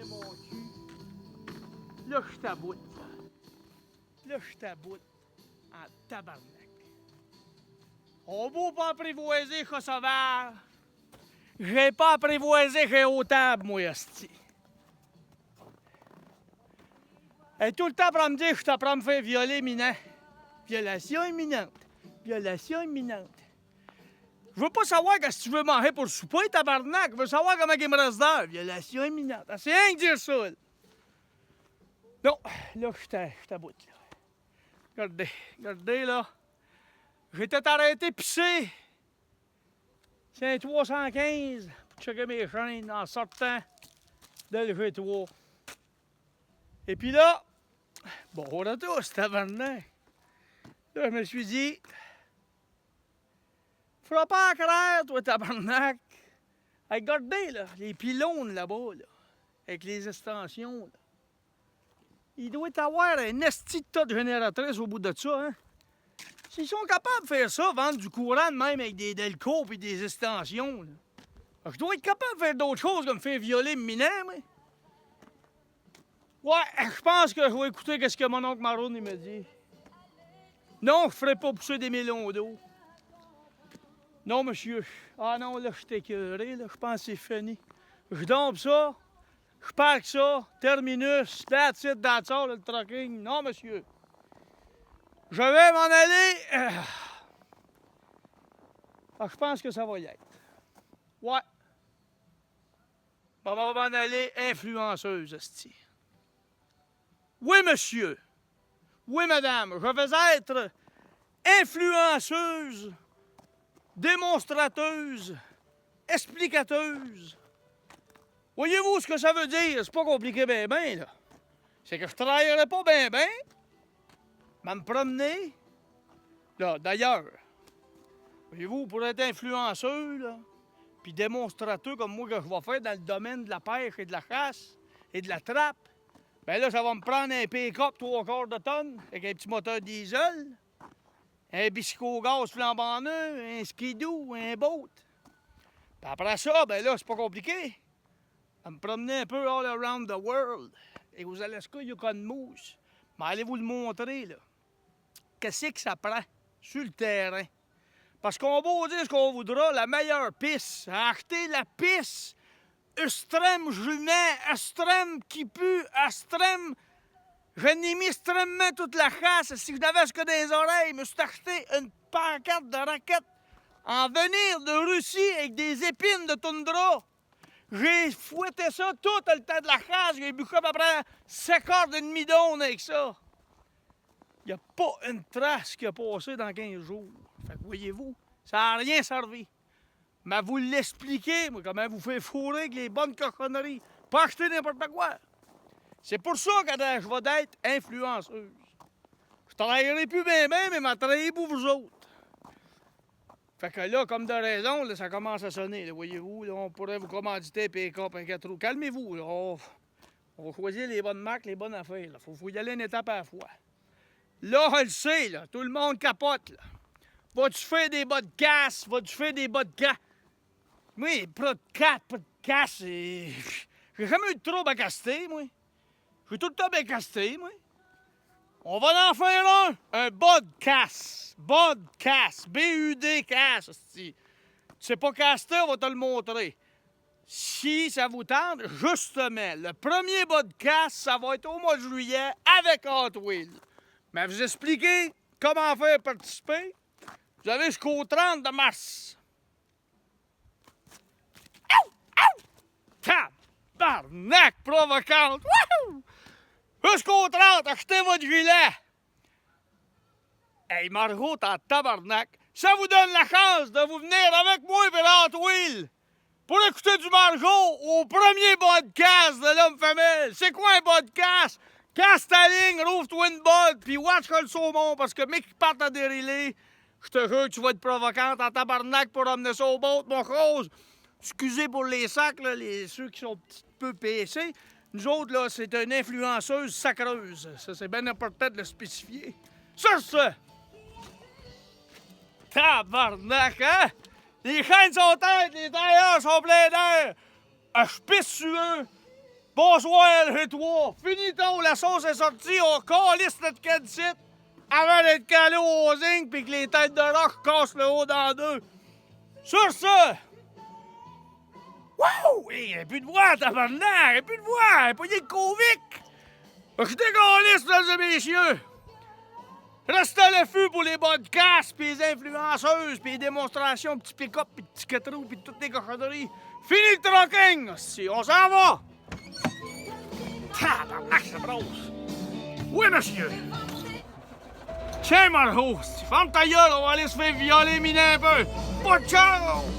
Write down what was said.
mon cul. Là, je t'aboute, là. Là, je t'aboute en tabarnak. On va pas apprivoiser que sauvage. J'ai pas apprivoisé que au table, moi, hostie. Et tout le temps pour me dire que je t'apprends à me faire violer imminent. Violation imminente. Violation imminente. Je veux pas savoir qu'est-ce que tu veux manger pour le souper, tabarnak. Je veux savoir comment il me reste d'heure. Violation imminente. C'est rien que dire ça, là. Non, là, je t'aboute, là. Regardez, regardez, là. J'étais arrêté pisser. C'est un 315 pour checker mes chaînes en sortant de l'G3. Et puis là, bon, on a tous, tabarnak. Là, je me suis dit, fera pas clair, toi, tabarnak. Hey, regardez, là, les pylônes là-bas, là, avec les extensions, là. Il doit y avoir un esti de tas de génératrices au bout de ça, hein? S'ils sont capables de faire ça, vendre du courant de même avec des delcos et des extensions, là. Je dois être capable de faire d'autres choses que me faire violer minant, moi. Ouais, je pense que je vais écouter ce que mon oncle Maroon il me dit. Non, je ferai pas pousser des melons d'eau. Non, monsieur. Ah non, là, je suis écœuré, là. Je pense que c'est fini. Je dompe ça, je parque ça, terminus, that's it, that's all, le trucking. Non, monsieur. Je vais m'en aller. Ah, je pense que ça va y être. Ouais. On va m'en aller influenceuse, esti. Oui, monsieur. Oui, madame. Je vais être influenceuse, démonstrateuse, explicateuse. Voyez-vous ce que ça veut dire? C'est pas compliqué ben là. C'est que je travaillerai pas ben, mais me promener. Là, d'ailleurs, voyez-vous, pour être influenceur, là, puis démonstrateur comme moi que je vais faire dans le domaine de la pêche et de la chasse et de la trappe, ben là, ça va me prendre un pick-up 3/4 de tonne avec un petit moteur diesel, un bicycle gaz flambant neuf, un skidoo, un boat. Puis après ça, ben là, c'est pas compliqué. À me promener un peu all around the world. Et aux Alaska, Yukon Moose. Mais allez vous le montrer, là. Qu'est-ce que ça prend sur le terrain? Parce qu'on va dire ce qu'on voudra, la meilleure piste. Acheter la piste extrême jument, extrême qui pue, extrême. Je n'ai mis extrêmement toute la chasse. Si je n'avais ce que des oreilles, je me suis acheté une pancarte de raquettes en venir de Russie avec des épines de toundra. J'ai fouetté ça tout le temps de la chasse. J'ai bu à peu près 5 heures de demi-donne avec ça. Il n'y a pas une trace qui a passé dans 15 jours. Fait que voyez-vous, ça n'a rien servi. Mais vous l'expliquez, moi, comment vous faites fourrer avec les bonnes cochonneries. Pas acheter n'importe quoi. C'est pour ça que je vais être influenceuse. Je travaillerai plus bien, mais je travaillerai pour vous autres. Fait que là, comme de raison, là, ça commence à sonner, là, voyez-vous. Là, on pourrait vous commanditer pick-up un 4 roues. Calmez-vous, là. On va choisir les bonnes marques, les bonnes affaires. Il faut y aller une étape à la fois. Là, on le sait, là, tout le monde capote. Là. Vas-tu faire des bas de casse? Vas-tu faire des bas de casse? Moi, pas de casse, j'ai jamais eu de trouble à caster, moi. J'ai tout le temps bien casté, moi. On va en faire un bas de casse. Bas de casse. B-U-D casse. Tu sais pas caster, on va te le montrer. Si ça vous tente, justement, le premier bas de casse, ça va être au mois de juillet avec Hot Wheels. Mais vous expliquer comment faire participer. Vous avez jusqu'au 30 de mars. Tabarnak provocante! Wouhou! Jusqu'au 30, achetez votre gilet! Hey, Margot, t'en tabarnak! Ça vous donne la chance de vous venir avec moi et Hot Wheels pour écouter du Margot au premier podcast de l'homme famille. C'est quoi un podcast? Casse ta ligne, rouvre-toi une botte, puis watch le saumon, parce que mec qui part à dériler, je te jure que tu vas être provocante en tabarnak pour emmener ça au boat, mon rose. Excusez pour les sacs, là, ceux qui sont un petit peu PC. Nous autres, là, c'est une influenceuse sacreuse. Ça, c'est bien important de le spécifier. Sur ce! Tabarnak, hein? Les chaînes sont têtes, les tailleurs sont pleins d'air. Je pisse sur eux. Bonsoir, le toi. Finitons, la sauce est sortie, on calisse notre caddicite avant d'être calé au zinc pis que les têtes de roche cassent le haut dans deux. Sur ce... Wouh! Il n'y a plus de voix, tabarnak! Il n'y a plus de voix! Il n'y a pas de Covid! Je décalisse, mesdames et messieurs! Restez à l'affût pour les podcasts, pis les influenceuses, pis les démonstrations, petits pick-up, pis petits quatre-roues, pis toutes les cochonneries. Fini le trucking! Si on s'en va! Tabarnak, ça brosse! Oui, monsieur! Tiens, Margot, ferme ta gueule, on va aller se faire violer, miner un peu! Pas de chance!